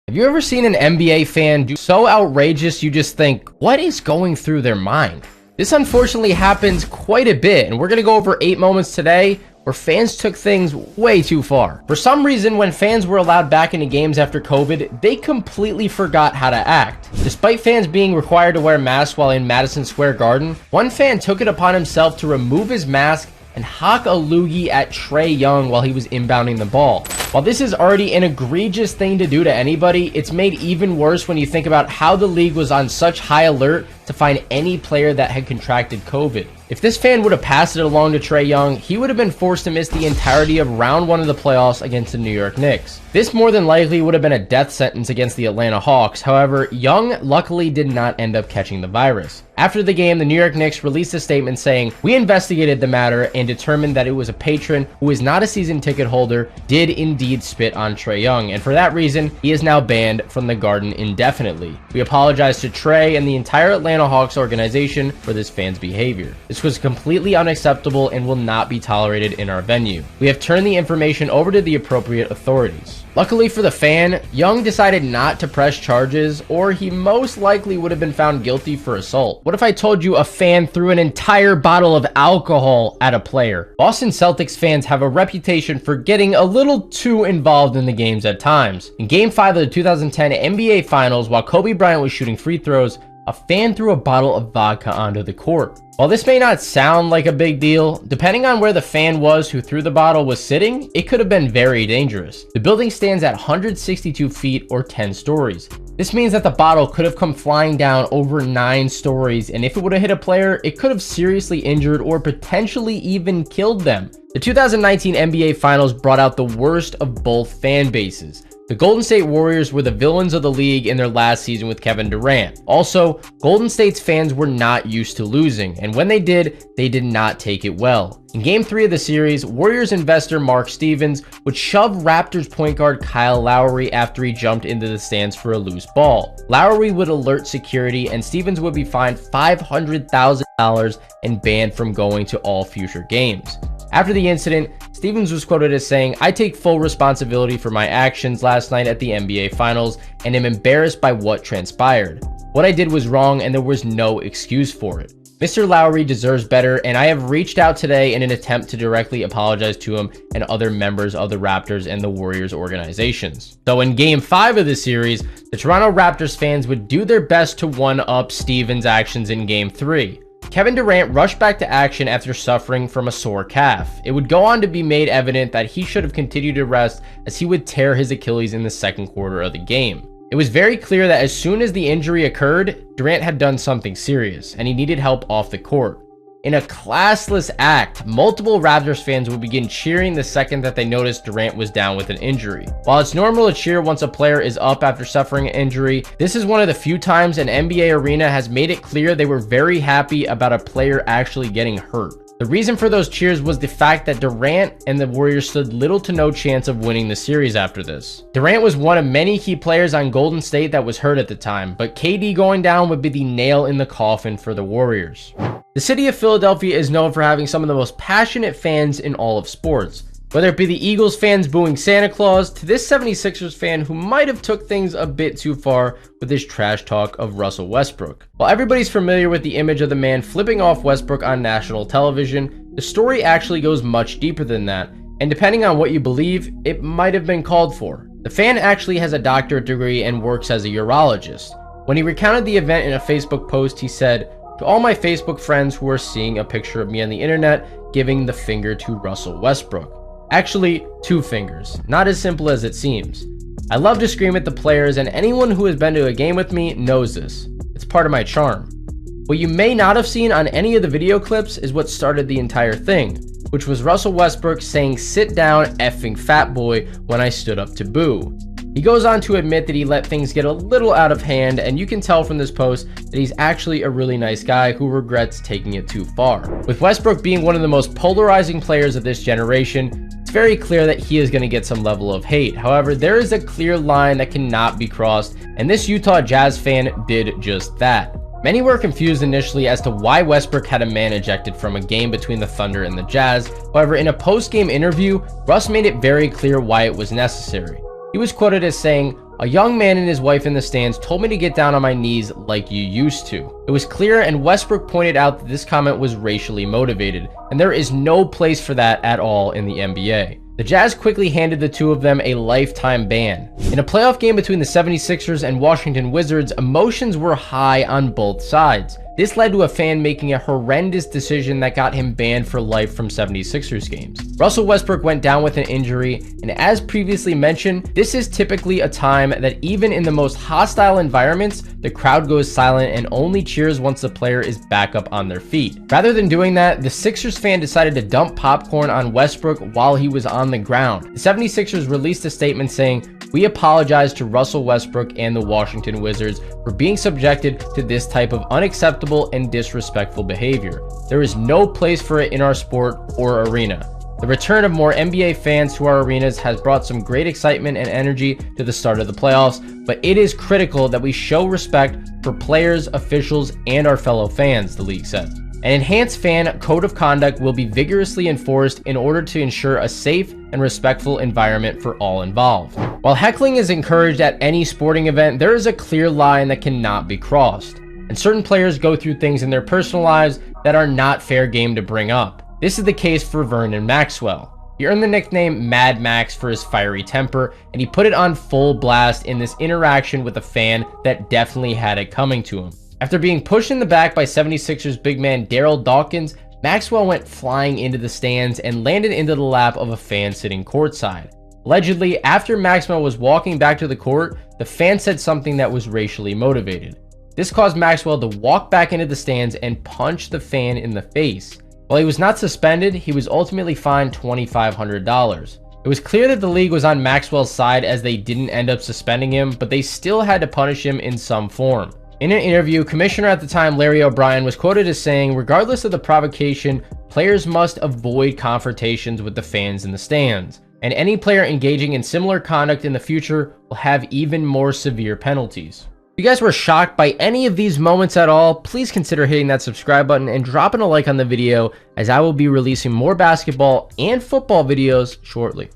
Have you ever seen an NBA fan do so outrageous you just think, what is going through their mind? This unfortunately happens quite a bit, and we're going to go over 8 moments today where fans took things way too far. For some reason, when fans were allowed back into games after COVID, they completely forgot how to act. Despite fans being required to wear masks while in Madison Square Garden, one fan took it upon himself to remove his mask and hock a loogie at Trae Young while he was inbounding the ball. While this is already an egregious thing to do to anybody, it's made even worse when you think about how the league was on such high alert to find any player that had contracted COVID. If this fan would have passed it along to Trae Young, he would have been forced to miss the entirety of round 1 of the playoffs against the New York Knicks. This more than likely would have been a death sentence against the Atlanta Hawks. However, Young luckily did not end up catching the virus. After the game, the New York Knicks released a statement saying, "We investigated the matter and determined that it was a patron who is not a season ticket holder did indeed spit on Trae Young, and for that reason, he is now banned from the Garden indefinitely. We apologize to Trae and the entire Atlanta Hawks organization for this fan's behavior. This was completely unacceptable and will not be tolerated in our venue. We have turned the information over to the appropriate authorities." Luckily for the fan, Young decided not to press charges, or he most likely would have been found guilty for assault. What if I told you a fan threw an entire bottle of alcohol at a player? Boston Celtics fans have a reputation for getting a little too involved in the games at times. In Game 5 of the 2010 NBA Finals, while Kobe Bryant was shooting free throws, a fan threw a bottle of vodka onto the court. While this may not sound like a big deal, depending on where the fan was who threw the bottle was sitting, it could have been very dangerous. The building stands at 162 feet or 10 stories. This means that the bottle could have come flying down over 9 stories, and if it would have hit a player, it could have seriously injured or potentially even killed them. The 2019 NBA Finals brought out the worst of both fan bases. The Golden State Warriors were the villains of the league in their last season with Kevin Durant. Also, Golden State's fans were not used to losing, and when they did not take it well. In Game 3 of the series, Warriors investor Mark Stevens would shove Raptors point guard Kyle Lowry after he jumped into the stands for a loose ball. Lowry would alert security, and Stevens would be fined $500,000 and banned from going to all future games. After the incident, Stevens was quoted as saying, "I take full responsibility for my actions last night at the NBA Finals and am embarrassed by what transpired. What I did was wrong and there was no excuse for it. Mr. Lowry deserves better, and I have reached out today in an attempt to directly apologize to him and other members of the Raptors and the Warriors organizations." So in Game 5 of the series, the Toronto Raptors fans would do their best to one-up Stevens' actions in Game 3. Kevin Durant rushed back to action after suffering from a sore calf. It would go on to be made evident that he should have continued to rest, as he would tear his Achilles in the second quarter of the game. It was very clear that as soon as the injury occurred, Durant had done something serious, and he needed help off the court. In a classless act, multiple Raptors fans would begin cheering the second that they noticed Durant was down with an injury. While it's normal to cheer once a player is up after suffering an injury, this is one of the few times an NBA arena has made it clear they were very happy about a player actually getting hurt. The reason for those cheers was the fact that Durant and the Warriors stood little to no chance of winning the series after this. Durant was one of many key players on Golden State that was hurt at the time, but KD going down would be the nail in the coffin for the Warriors. The city of Philadelphia is known for having some of the most passionate fans in all of sports. Whether it be the Eagles fans booing Santa Claus to this 76ers fan who might have took things a bit too far with his trash talk of Russell Westbrook. While everybody's familiar with the image of the man flipping off Westbrook on national television, the story actually goes much deeper than that, and depending on what you believe, it might have been called for. The fan actually has a doctorate degree and works as a urologist. When he recounted the event in a Facebook post, he said, "To all my Facebook friends who are seeing a picture of me on the internet giving the finger to Russell Westbrook. Actually, 2 fingers, not as simple as it seems. I love to scream at the players, and anyone who has been to a game with me knows this. It's part of my charm." What you may not have seen on any of the video clips is what started the entire thing, which was Russell Westbrook saying, "Sit down, effing fat boy," when I stood up to boo. He goes on to admit that he let things get a little out of hand, and you can tell from this post that he's actually a really nice guy who regrets taking it too far. With Westbrook being one of the most polarizing players of this generation, it's very clear that he is going to get some level of hate. However, there is a clear line that cannot be crossed, and this Utah Jazz fan did just that. Many were confused initially as to why Westbrook had a man ejected from a game between the Thunder and the Jazz. However, in a post-game interview, Russ made it very clear why it was necessary. He was quoted as saying, "A young man and his wife in the stands told me to get down on my knees like you used to." It was clear, and Westbrook pointed out that this comment was racially motivated, and there is no place for that at all in the NBA. The Jazz quickly handed the two of them a lifetime ban. In a playoff game between the 76ers and Washington Wizards, emotions were high on both sides. This led to a fan making a horrendous decision that got him banned for life from 76ers games. Russell Westbrook went down with an injury, and as previously mentioned, this is typically a time that even in the most hostile environments, the crowd goes silent and only cheers once the player is back up on their feet. Rather than doing that, the Sixers fan decided to dump popcorn on Westbrook while he was on the ground. The 76ers released a statement saying, "We apologize to Russell Westbrook and the Washington Wizards for being subjected to this type of unacceptable and disrespectful behavior. There is no place for it in our sport or arena." The return of more NBA fans to our arenas has brought some great excitement and energy to the start of the playoffs, but it is critical that we show respect for players, officials, and our fellow fans, the league said. An enhanced fan code of conduct will be vigorously enforced in order to ensure a safe and respectful environment for all involved. While heckling is encouraged at any sporting event, there is a clear line that cannot be crossed, and certain players go through things in their personal lives that are not fair game to bring up. This is the case for Vernon Maxwell. He earned the nickname Mad Max for his fiery temper, and he put it on full blast in this interaction with a fan that definitely had it coming to him. After being pushed in the back by 76ers big man Daryl Dawkins, Maxwell went flying into the stands and landed into the lap of a fan sitting courtside. Allegedly, after Maxwell was walking back to the court, the fan said something that was racially motivated. This caused Maxwell to walk back into the stands and punch the fan in the face. While he was not suspended, he was ultimately fined $2,500. It was clear that the league was on Maxwell's side as they didn't end up suspending him, but they still had to punish him in some form. In an interview, Commissioner at the time Larry O'Brien was quoted as saying, "Regardless of the provocation, players must avoid confrontations with the fans in the stands, and any player engaging in similar conduct in the future will have even more severe penalties." If you guys were shocked by any of these moments at all, please consider hitting that subscribe button and dropping a like on the video, as I will be releasing more basketball and football videos shortly.